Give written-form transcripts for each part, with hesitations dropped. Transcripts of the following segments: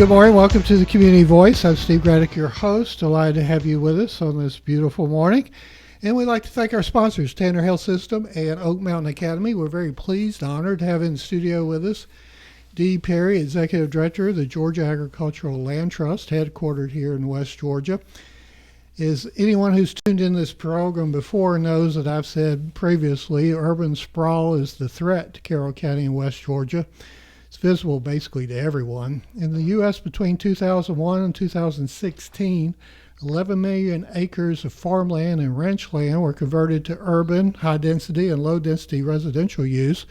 Good morning. Welcome to the Community Voice. I'm Steve Gradick, your host. Delighted to have you with us on this beautiful morning. And we'd like to thank our sponsors, Tanner Health System and Oak Mountain Academy. We're very pleased, honored to have in the studio with us Dee Perry, Executive Director of the Georgia Agricultural Land Trust, headquartered here in West Georgia. As anyone who's tuned in this program before knows that I've said previously, urban sprawl is the threat to Carroll County and West Georgia. It's visible basically to everyone. In the U.S. between 2001 and 2016, 11 million acres of farmland and ranch land were converted to urban, high-density, and low-density residential use,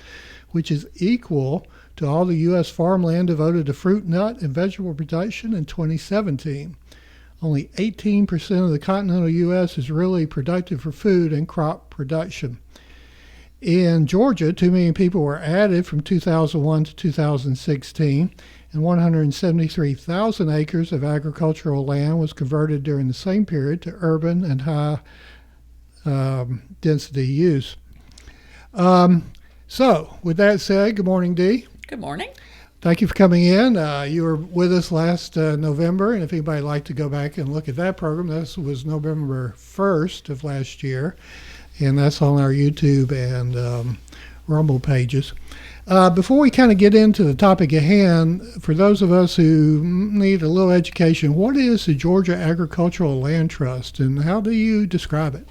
which is equal to all the U.S. farmland devoted to fruit, nut, and vegetable production in 2017. Only 18% of the continental U.S. is really productive for food and crop production. In Georgia, 2 million people were added from 2001 to 2016, and 173,000 acres of agricultural land was converted during the same period to urban and high-density use. So, with that said, good morning, Dee. Good morning. Thank you for coming in. You were with us last November, and if anybody would like to go back and look at that program, this was November 1st of last year. And that's on our YouTube and Rumble pages. Before we kind of get into the topic at hand, for those of us who need a little education, what is the Georgia Agricultural Land Trust and how do you describe it?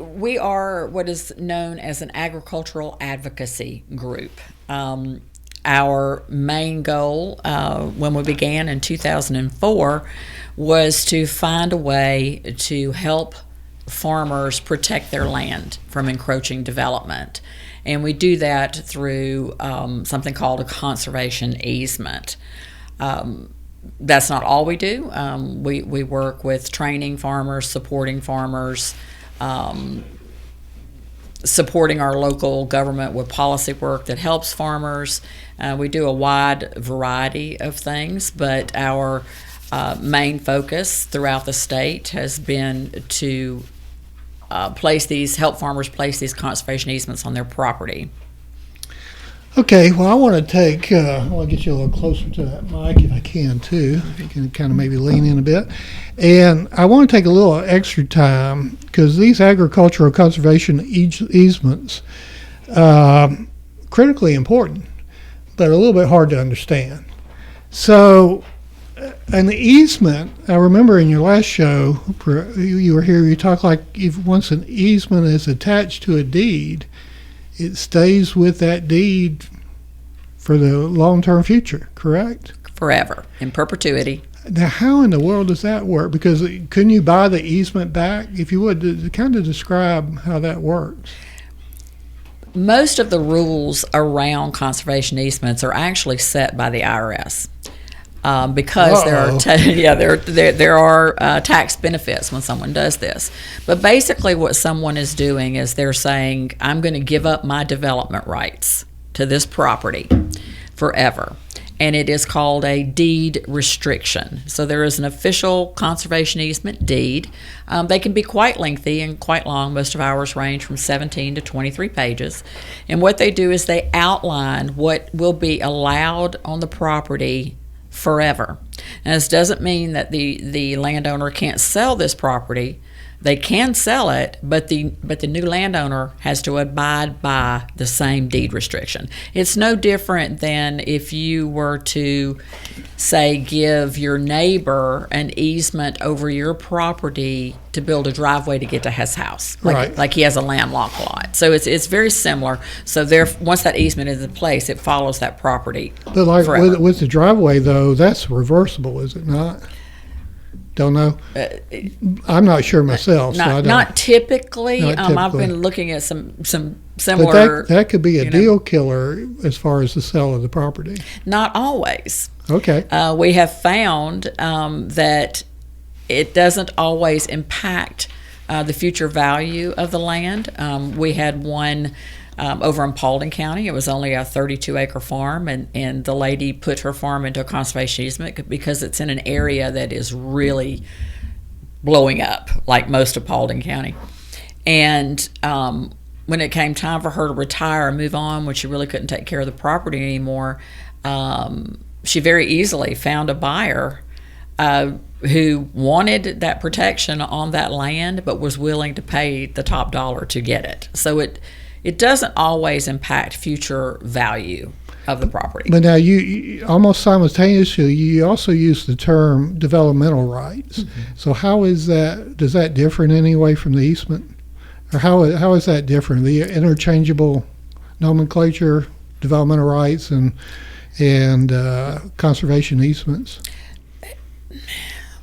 We are what is known as an agricultural advocacy group. Our main goal when we began in 2004 was to find a way to help farmers protect their land from encroaching development. And we do that through something called a conservation easement. That's not all we do. We work with training farmers, supporting farmers, supporting our local government with policy work that helps farmers. We do a wide variety of things, but our main focus throughout the state has been to help farmers place these conservation easements on their property. Okay, well, I want to get you a little closer to that mic if I can too. If you can kind of maybe lean in a bit. And I want to take a little extra time because these agricultural conservation easements critically important, but a little bit hard to understand. So an easement, I remember in your last show, you were here, you talked like if once an easement is attached to a deed, it stays with that deed for the long-term future, correct? Forever, in perpetuity. Now, how in the world does that work? Because couldn't you buy the easement back? If you would, to kind of describe how that works. Most of the rules around conservation easements are actually set by the IRS. Because there are tax benefits when someone does this. But basically what someone is doing is they're saying, I'm going to give up my development rights to this property forever. And it is called a deed restriction. So there is an official conservation easement deed. They can be quite lengthy and quite long. Most of ours range from 17 to 23 pages. And what they do is they outline what will be allowed on the property forever. Now, this doesn't mean that the landowner can't sell this property. They can sell it, but the new landowner has to abide by the same deed restriction. It's no different than if you were to, say, give your neighbor an easement over your property to build a driveway to get to his house, like he has a landlocked lot. So it's very similar. So once that easement is in place, it follows that property. But like with the driveway, though, that's reversible, is it not? Don't know. I'm not sure myself. Not typically. I've been looking at some similar. But that could be a deal killer as far as the sale of the property. Not always. Okay. We have found that it doesn't always impact the future value of the land. We had one over in Paulding County. It was only a 32-acre farm, and the lady put her farm into a conservation easement because it's in an area that is really blowing up, like most of Paulding County. And when it came time for her to retire and move on, when she really couldn't take care of the property anymore, she very easily found a buyer who wanted that protection on that land, but was willing to pay the top dollar to get it. So it doesn't always impact future value of the property. But now you almost simultaneously, you also use the term developmental rights. So how is that, does that differ in any way from the easement? Or how is that different? The interchangeable nomenclature, developmental rights and conservation easements?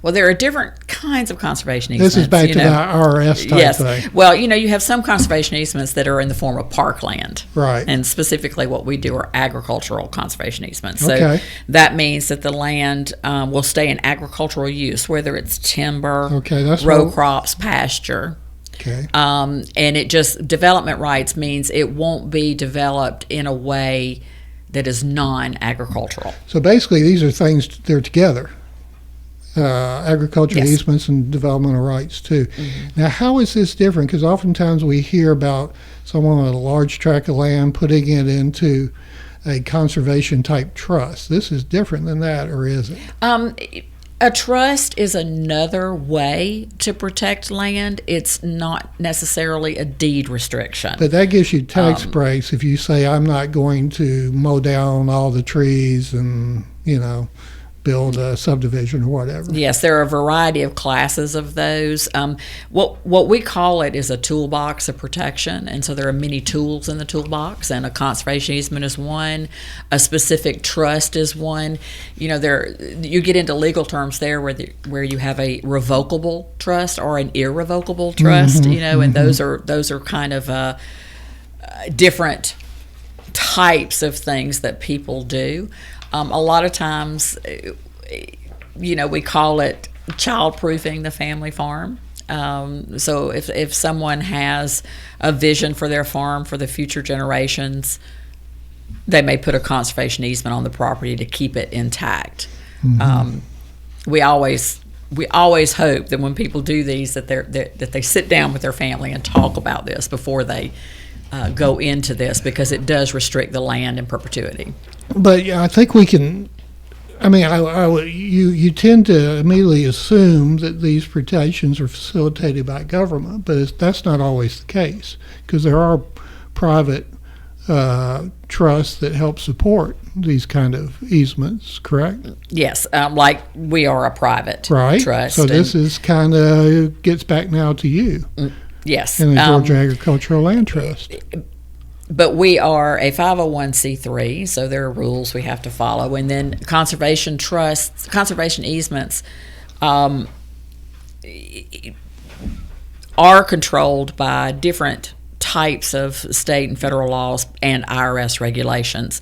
Well, there are different kinds of conservation easements. This is back to the IRS type thing. Well, you have some conservation easements that are in the form of parkland. Right. And specifically what we do are agricultural conservation easements. Okay. So that means that the land will stay in agricultural use, whether it's timber, row crops, pasture. Okay. And it just, development rights means it won't be developed in a way that is non-agricultural. So basically these are things, they're together. Agricultural easements and developmental rights too. Now, how is this different? Because oftentimes we hear about someone with a large tract of land putting it into a conservation type trust. This is different than that, or is it? A trust is another way to protect land. It's not necessarily a deed restriction. But that gives you tax breaks if you say, I'm not going to mow down all the trees and, build a subdivision or whatever. Yes, there are a variety of classes of those. What we call it is a toolbox of protection, and so there are many tools in the toolbox, and a conservation easement is one, a specific trust is one. You get into legal terms there where you have a revocable trust or an irrevocable trust, and those are kind of different types of things that people do. A lot of times, we call it child-proofing the family farm. So if someone has a vision for their farm for the future generations, they may put a conservation easement on the property to keep it intact. We always hope that when people do these, that they sit down with their family and talk about this before they go into this, because it does restrict the land in perpetuity. But yeah, I think we can. You tend to immediately assume that these protections are facilitated by government, but that's not always the case, because there are private trusts that help support these kind of easements. Correct? Yes, like we are a private trust. So this is kind of gets back now to you. Yes. In the Georgia Agricultural Land Trust. But we are a 501c3, so there are rules we have to follow. And then conservation easements are controlled by different types of state and federal laws and IRS regulations,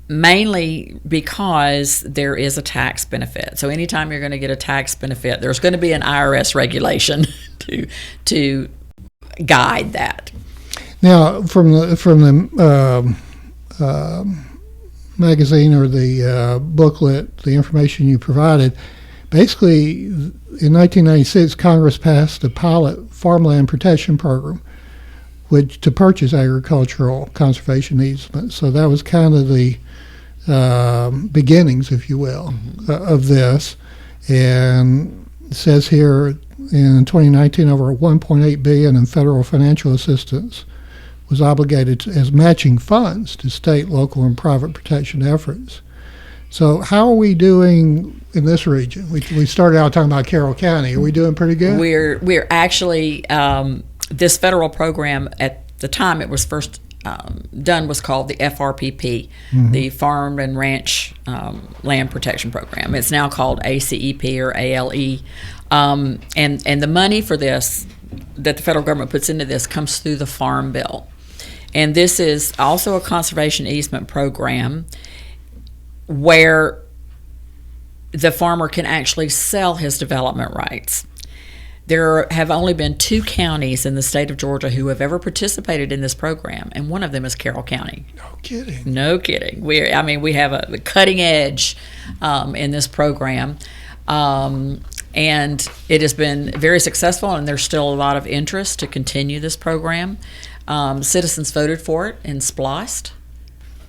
mainly because there is a tax benefit. So anytime you're going to get a tax benefit, there's going to be an IRS regulation to guide that. Now, from the magazine or the booklet, the information you provided, basically in 1996, Congress passed a pilot farmland protection program, which to purchase agricultural conservation easements. So that was kind of the beginnings, if you will, of this. And it says here in 2019, over $1.8 billion in federal financial assistance was obligated as matching funds to state, local, and private protection efforts. So how are we doing in this region? We started out talking about Carroll County. Are we doing pretty good? We're actually, this federal program, at the time it was first done, was called the FRPP, the Farm and Ranch Land Protection Program. It's now called ACEP or ALE. And the money for this that the federal government puts into this comes through the Farm Bill. And this is also a conservation easement program where the farmer can actually sell his development rights. There have only been 2 counties in the state of Georgia who have ever participated in this program, and one of them is Carroll County. No kidding. No kidding. We have a cutting edge in this program. And it has been very successful, and there's still a lot of interest to continue this program. Citizens voted for it and spliced.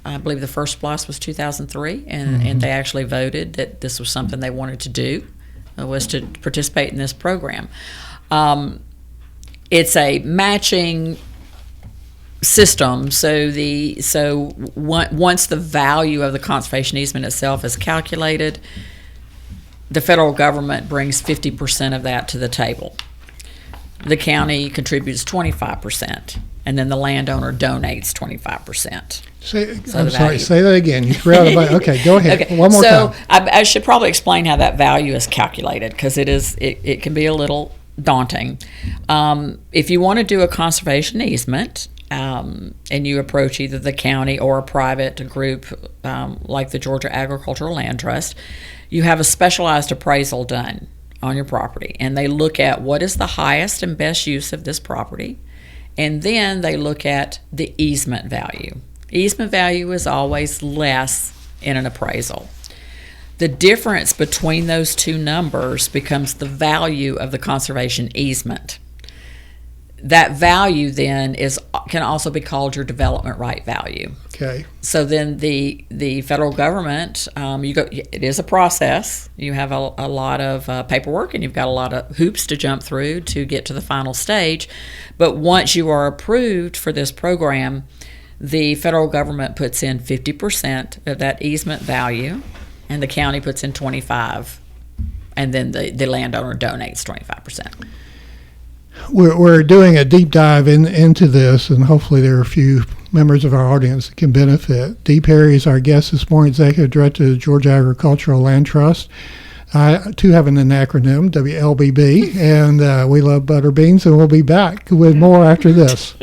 I believe the first SPLOST was 2003, and they actually voted that this was something they wanted to do, was to participate in this program. It's a matching system, so once the value of the conservation easement itself is calculated, the federal government brings 50% of that to the table. The county contributes 25%, and then the landowner donates 25%. I'm sorry, say that again. You forgot about. Okay, go ahead. Okay, one more time. So I should probably explain how that value is calculated, because it can be a little daunting. If you want to do a conservation easement, and you approach either the county or a private group like the Georgia Agricultural Land Trust, you have a specialized appraisal done on your property, and they look at what is the highest and best use of this property, and then they look at the easement value. Easement value is always less in an appraisal. The difference between those two numbers becomes the value of the conservation easement. That value then can also be called your development right value. Okay. So then the federal government, it is a process. You have a lot of paperwork, and you've got a lot of hoops to jump through to get to the final stage. But once you are approved for this program, the federal government puts in 50% of that easement value, and the county puts in 25%, and then the landowner donates 25%. We're doing a deep dive into this, and hopefully there are a few members of our audience that can benefit. Dee Perry is our guest this morning, Executive Director of the Georgia Agricultural Land Trust. I, too, have an acronym, WLBB, and we love butter beans, and we'll be back with more after this.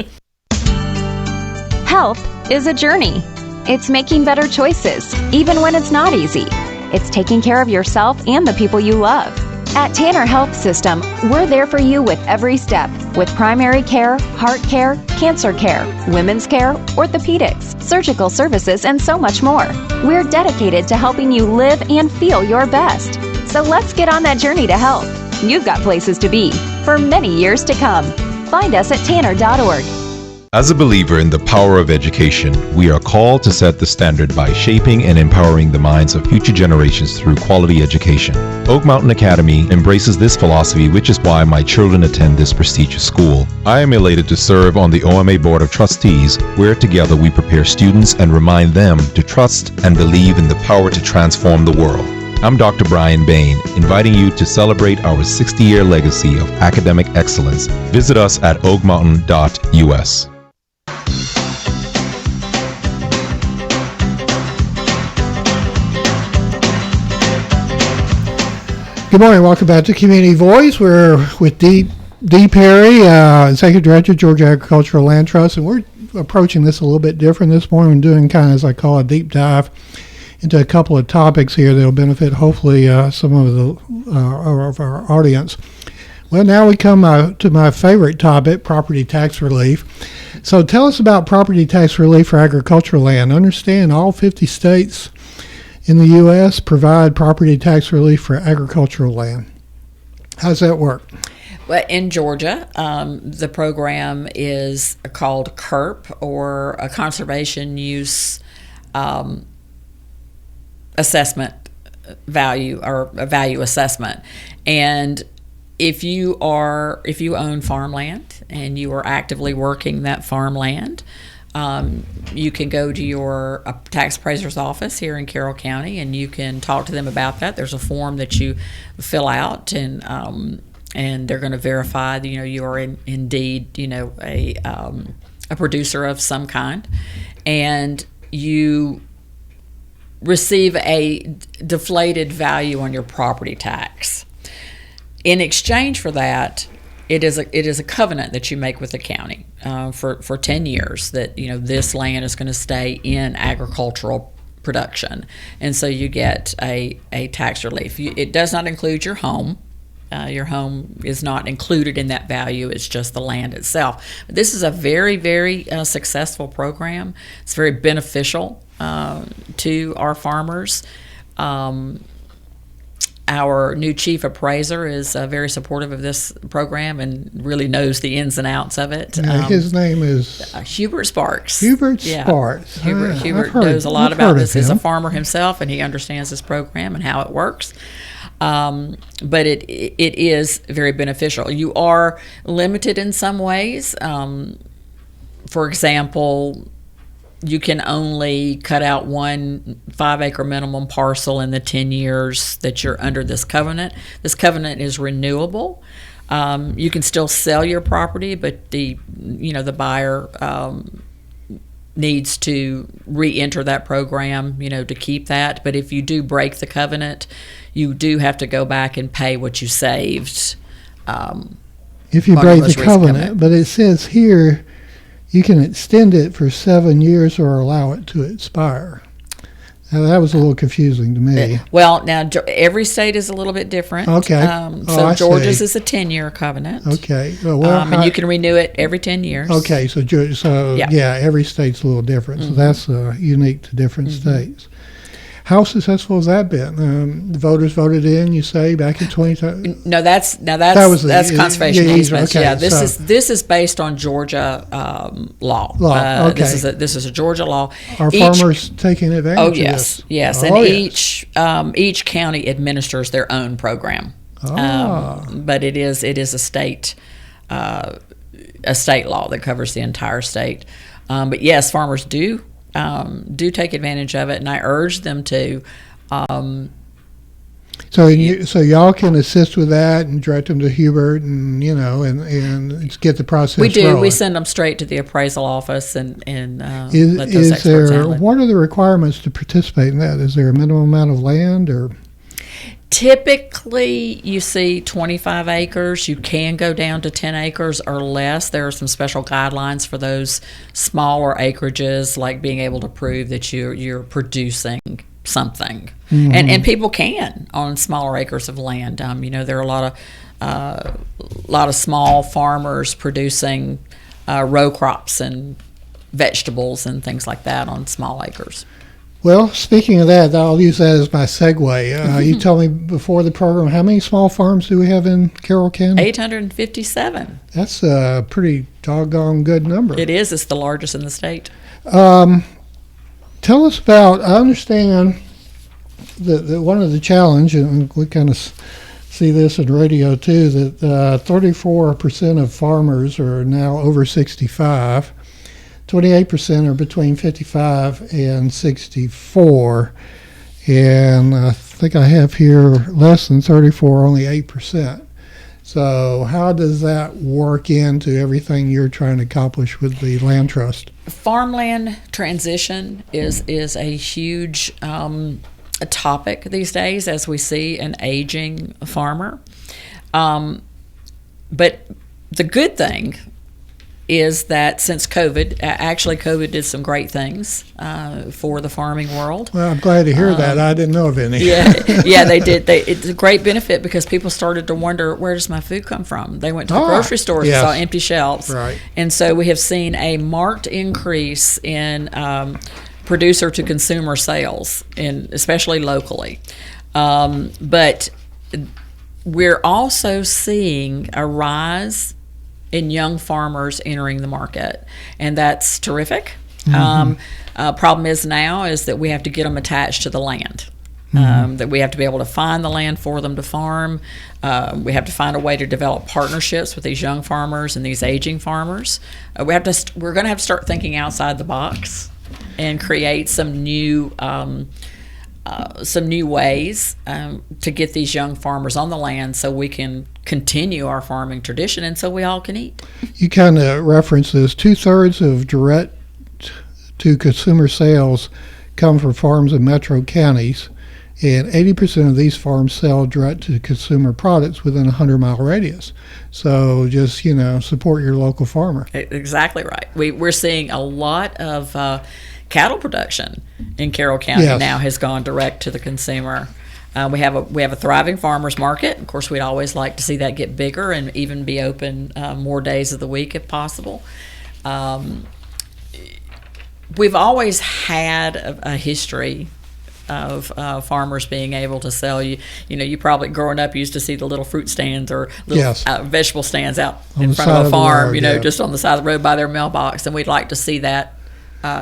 Health is a journey. It's making better choices, even when it's not easy. It's taking care of yourself and the people you love. At Tanner Health System, we're there for you with every step, with primary care, heart care, cancer care, women's care, orthopedics, surgical services, and so much more. We're dedicated to helping you live and feel your best. So let's get on that journey to health. You've got places to be for many years to come. Find us at tanner.org. As a believer in the power of education, we are called to set the standard by shaping and empowering the minds of future generations through quality education. Oak Mountain Academy embraces this philosophy, which is why my children attend this prestigious school. I am elated to serve on the OMA Board of Trustees, where together we prepare students and remind them to trust and believe in the power to transform the world. I'm Dr. Brian Bain, inviting you to celebrate our 60-year legacy of academic excellence. Visit us at oakmountain.us. Good morning. Welcome back to Community Voice. We're with Dee Perry, Executive Director, Georgia Agricultural Land Trust, and we're approaching this a little bit different this morning. We're doing kind of, as I call, a deep dive into a couple of topics here that will benefit, hopefully, some of our audience. Well, now we come to my favorite topic, property tax relief. So tell us about property tax relief for agricultural land. Understand all 50 states in the U.S. provide property tax relief for agricultural land. How does that work? Well, in Georgia, the program is called CURP, or a conservation use assessment value, or a value assessment. And if you own farmland and you are actively working that farmland, you can go to your tax appraiser's office here in Carroll County, and you can talk to them about that. There's a form that you fill out, and they're going to verify that you are indeed a producer of some kind, and you receive a deflated value on your property tax. In exchange for that, it is a covenant that you make with the county for 10 years that this land is going to stay in agricultural production, and so you get a tax relief. It does not include your home. Your home is not included in that value. It's just the land itself. But this is a very, very successful program. It's very beneficial to our farmers. our new chief appraiser is very supportive of this program and really knows the ins and outs of it. His name is Hubert Sparks. Hubert Sparks. Hubert knows a lot about this. He's a farmer himself, and he understands this program and how it works. But it is very beneficial. You are limited in some ways. For example, you can only cut out 1 5-acre minimum parcel in the 10 years that you're under this covenant. This covenant is renewable. You can still sell your property, but the buyer needs to re-enter that program, to keep that. But if you do break the covenant, you do have to go back and pay what you saved. If you break the covenant, but it says here you can extend it for 7 years or allow it to expire. Now, that was a little confusing to me. Well, now every state is a little bit different. Okay. So Georgia's is a 10-year covenant. Okay. And you can renew it every 10 years. Okay. So every state's a little different. So that's unique to different states. How successful has that been? The voters voted in, you say, back in 2010? No, that's conservation easements. Okay, this is based on Georgia law. Okay. This is a Georgia law. Are farmers taking advantage of this? Yes. And each county administers their own program. But it is a state law that covers the entire state. But yes, farmers do take advantage of it, and I urge them to. So y'all can assist with that and direct them to Hubert, and and get the process. We do. rolling. We send them straight to the appraisal office and let those Is experts there handle it. what are the requirements to participate in that? Is there a minimum amount of land or? Typically, you see 25 acres. You can go down to 10 acres or less. There are some special guidelines for those smaller acreages, like being able to prove that you're producing something. And people can on smaller acres of land. There are a lot of small farmers producing row crops and vegetables and things like that on small acres. Well, speaking of that, I'll use that as my segue. You told me before the program, how many small farms do we have in Carroll County? 857. That's a pretty doggone good number. It is. It's the largest in the state. Tell us about, I understand that one of the challenge, and we kind of see this in radio too, that 34% of farmers are now over 65. 28% are between 55 and 64, and I think I have here less than 34, only 8%. So how does that work into everything you're trying to accomplish with the land trust? Farmland transition is a huge topic these days as we see an aging farmer. But the good thing is that since COVID did some great things for the farming world. Well, I'm glad to hear that. I didn't know of any. Yeah, they did. It's a great benefit because people started to wonder, where does my food come from? They went to the grocery stores and saw empty shelves. Right. And so we have seen a marked increase in producer to consumer sales, especially locally. But we're also seeing a rise in young farmers entering the market, and that's terrific. Problem is that we have to get them attached to the land. That we have to be able to find the land for them to farm. We have to find a way to develop partnerships with these young farmers and these aging farmers. We're going to have to start thinking outside the box and create some new ways to get these young farmers on the land so we can continue our farming tradition and so we all can eat. You kind of reference this. 2/3 of direct to consumer sales come from farms in metro counties, and 80% of these farms sell direct to consumer products within a 100-mile radius. So just, support your local farmer. Exactly right. We're seeing a lot of cattle production in Carroll County now has gone direct to the consumer. We have a thriving farmers market. Of course, we'd always like to see that get bigger and even be open more days of the week if possible. We've always had a history of farmers being able to sell. You probably growing up used to see the little fruit stands or little Yes. Vegetable stands out On in the front side of of a the farm, road, yeah. just on the side of the road by their mailbox, and we'd like to see that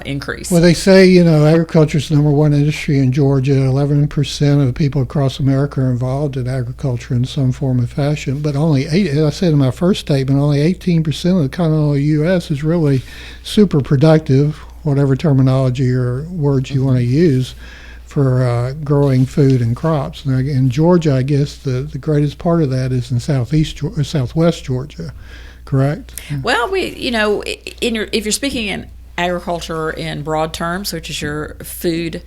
increase. Well, they say, agriculture is the number one industry in Georgia. 11% of the people across America are involved in agriculture in some form or fashion. But only as I said in my first statement, only 18% of the continental U.S. is really super productive, whatever terminology or words you want to use, for growing food and crops. Now, in Georgia, I guess the greatest part of that is in southwest Georgia, correct? Well, if you're speaking in agriculture in broad terms, which is your food,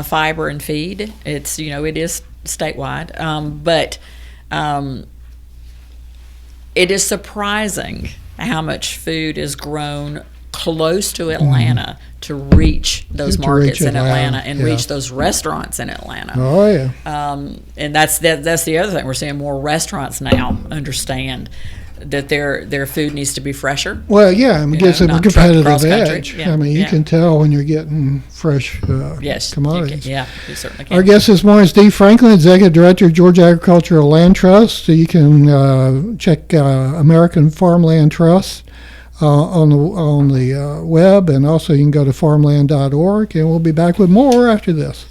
fiber, and feed, it is statewide. But it is surprising how much food is grown close to Atlanta to reach those To markets reach in Atlanta and yeah. reach those restaurants in Atlanta. Oh, yeah. And that's the other thing. We're seeing more restaurants now understand that their food needs to be fresher. Well, yeah, it gives them a not trucked competitive cross-country. edge. Yeah, I mean, you yeah. can tell when you're getting fresh Yes, commodities. you certainly can. Our guest this morning is Steve Franklin, Executive Director of Georgia Agricultural Land Trust. So you can check American Farmland Trust on the web, and also you can go to farmland.org, and we'll be back with more after this.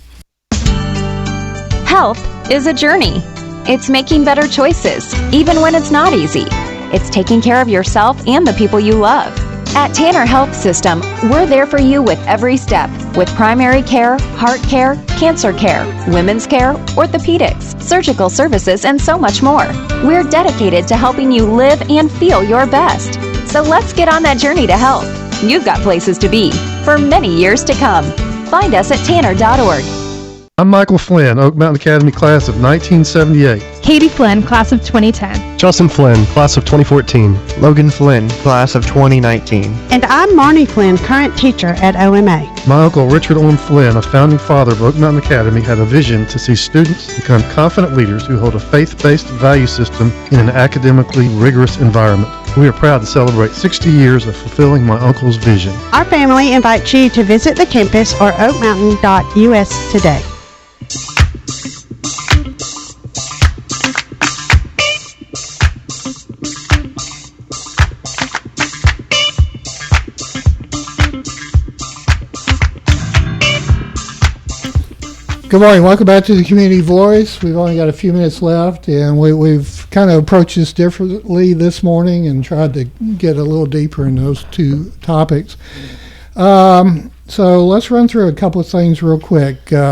Health is a journey. It's making better choices, even when it's not easy. It's taking care of yourself and the people you love. At Tanner Health System, we're there for you with every step, with primary care, heart care, cancer care, women's care, orthopedics, surgical services, and so much more. We're dedicated to helping you live and feel your best. So let's get on that journey to health. You've got places to be for many years to come. Find us at tanner.org. I'm Michael Flynn, Oak Mountain Academy class of 1978. Katie Flynn, class of 2010. Justin Flynn, class of 2014. Logan Flynn, class of 2019. And I'm Marnie Flynn, current teacher at OMA. My uncle Richard Owen Flynn, a founding father of Oak Mountain Academy, had a vision to see students become confident leaders who hold a faith-based value system in an academically rigorous environment. We are proud to celebrate 60 years of fulfilling my uncle's vision. Our family invites you to visit the campus or oakmountain.us today. Good morning. Welcome back to the Community Voice. We've only got a few minutes left, and we've kind of approached this differently this morning and tried to get a little deeper in those two topics. So let's run through a couple of things real quick. Part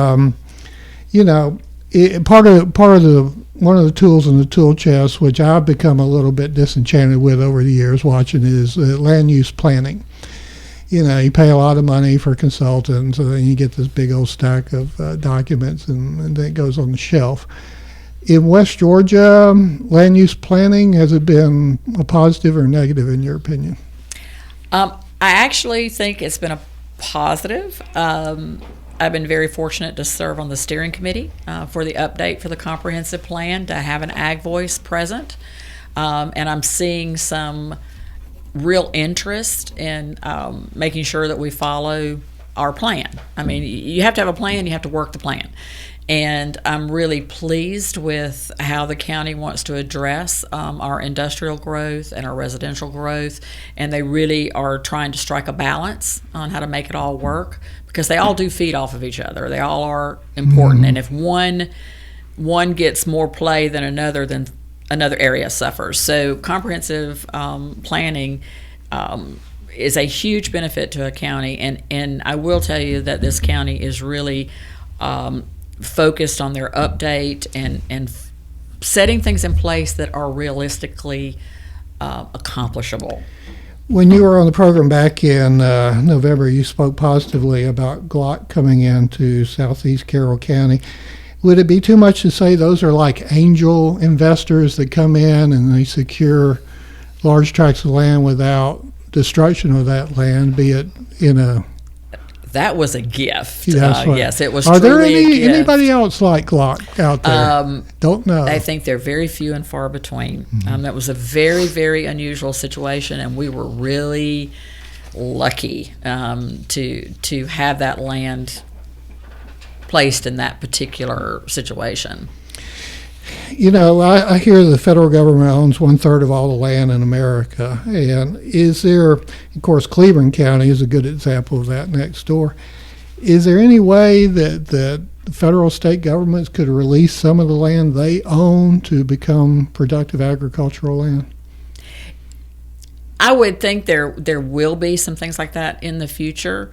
of one of the tools in the tool chest, which I've become a little bit disenchanted with over the years watching, is land use planning. You pay a lot of money for consultants, and then you get this big old stack of documents, and then it goes on the shelf. In West Georgia, land use planning, has it been a positive or negative in your opinion? I actually think it's been a positive. I've been very fortunate to serve on the steering committee for the update for the comprehensive plan, to have an ag voice present, and I'm seeing some real interest in making sure that we follow our plan. I mean, you have to have a plan, you have to work the plan. And I'm really pleased with how the county wants to address our industrial growth and our residential growth. And they really are trying to strike a balance on how to make it all work, because they all do feed off of each other. They all are important. And if one gets more play than another, then another area suffers. So comprehensive planning is a huge benefit to a county, and I will tell you that this county is really focused on their update and setting things in place that are realistically accomplishable. When you were on the program back in November, you spoke positively about GLOT coming into southeast Carroll County. Would it be too much to say those are like angel investors that come in and they secure large tracts of land without destruction of that land, be it in a... That was a gift. Yes, it was Are there truly a gift. anybody else like GLOT out there? Don't know. I think they're very few and far between. That was a very, very unusual situation, and we were really lucky to have that land placed in that particular situation. You know, I hear the federal government owns 1/3 of all the land in America. And is there, of course, Cleveland County is a good example of that next door. Is there any way that the federal state governments could release some of the land they own to become productive agricultural land? I would think there will be some things like that in the future.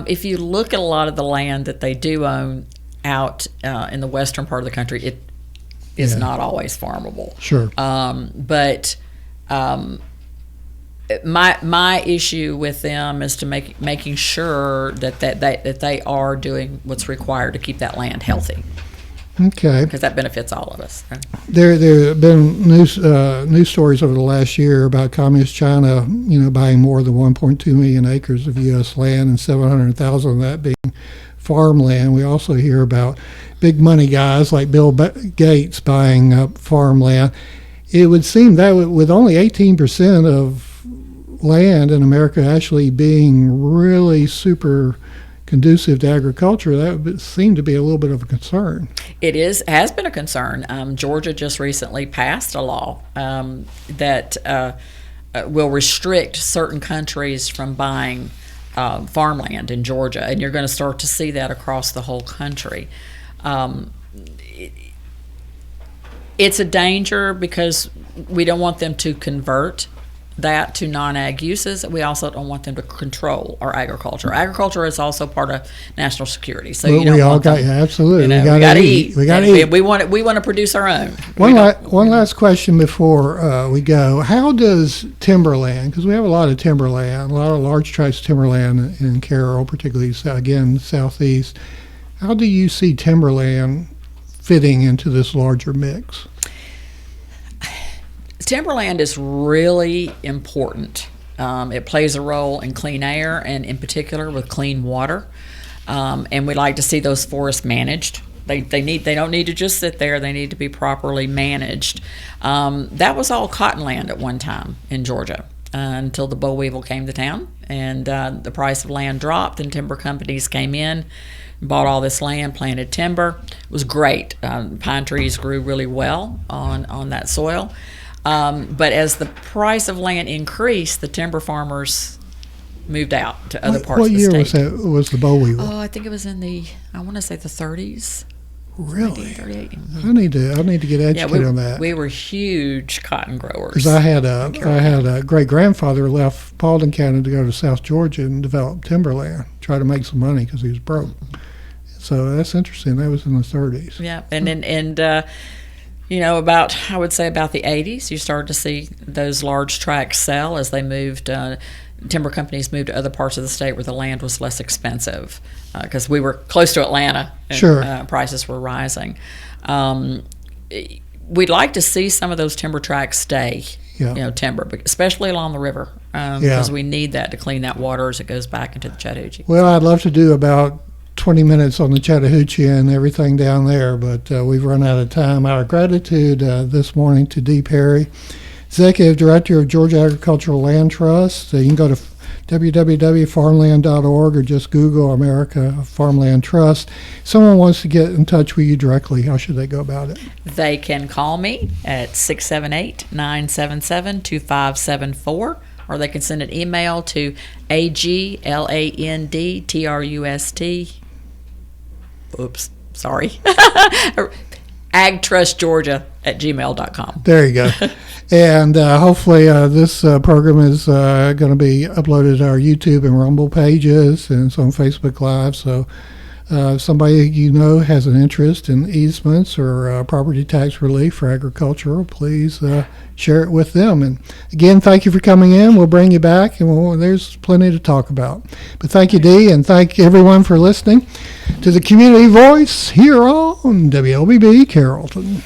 If you look at a lot of the land that they do own out in the western part of the country, it is not always farmable. Sure. But my issue with them is to making sure that they are doing what's required to keep that land healthy, Okay. because that benefits all of us. There have been news stories over the last year about Communist China, buying more than 1.2 million acres of U.S. land, and 700,000 of that being farmland. We also hear about big money guys like Bill Gates buying up farmland. It would seem that with only 18% of land in America actually being really super conducive to agriculture, that would seem to be a little bit of a concern. It has been a concern. Georgia just recently passed a law that will restrict certain countries from buying farmland in Georgia, and you're going to start to see that across the whole country. It's a danger because we don't want them to convert that to non-ag uses. We also don't want them to control our agriculture. Agriculture is also part of national security. So you don't we all want got them, absolutely. we got to eat. We got to eat. We want to produce our own. One last question before we go. How does timberland, because we have a lot of timberland, a lot of large tracts of timberland in Carroll, particularly again southeast. How do you see timberland fitting into this larger mix? Timberland is really important. It plays a role in clean air and in particular with clean water. And we like to see those forests managed. They don't need to just sit there. They need to be properly managed. That was all cotton land at one time in Georgia until the boll weevil came to town, and the price of land dropped, and timber companies came in, bought all this land, planted timber. It was great. Pine trees grew really well on that soil. But as the price of land increased, the timber farmers moved out to other parts of the state. What year was the boll weevil? Oh, I think it was in I want to say the 30s. Really? 1938. I need to get educated on that. We were huge cotton growers. Because I had a great grandfather left Paulding County to go to South Georgia and develop timberland, try to make some money because he was broke. So that's interesting. That was in the 30s. Yeah, I would say about the 80s, you started to see those large tracts sell as they moved. Timber companies moved to other parts of the state where the land was less expensive because we were close to Atlanta and sure. Prices were rising. We'd like to see some of those timber tracts stay, timber, especially along the river because we need that to clean that water as it goes back into the Chattahoochee. Well, I'd love to do about 20 minutes on the Chattahoochee and everything down there, but we've run out of time. Our gratitude this morning to Dee Perry, Executive Director of Georgia Agricultural Land Trust. You can go to www.farmland.org or just Google America Farmland Trust. If someone wants to get in touch with you directly, how should they go about it? They can call me at 678-977-2574, or they can send an email to aglandtrust. Oops, sorry. agtrustgeorgia@gmail.com. There you go. And hopefully this program is going to be uploaded to our YouTube and Rumble pages, and it's on Facebook Live. So if somebody has an interest in easements or property tax relief for agriculture, please share it with them. And again, thank you for coming in. We'll bring you back, and there's plenty to talk about. But thank you, Dee, and thank everyone for listening to the Community Voice here on WLBB Carrollton.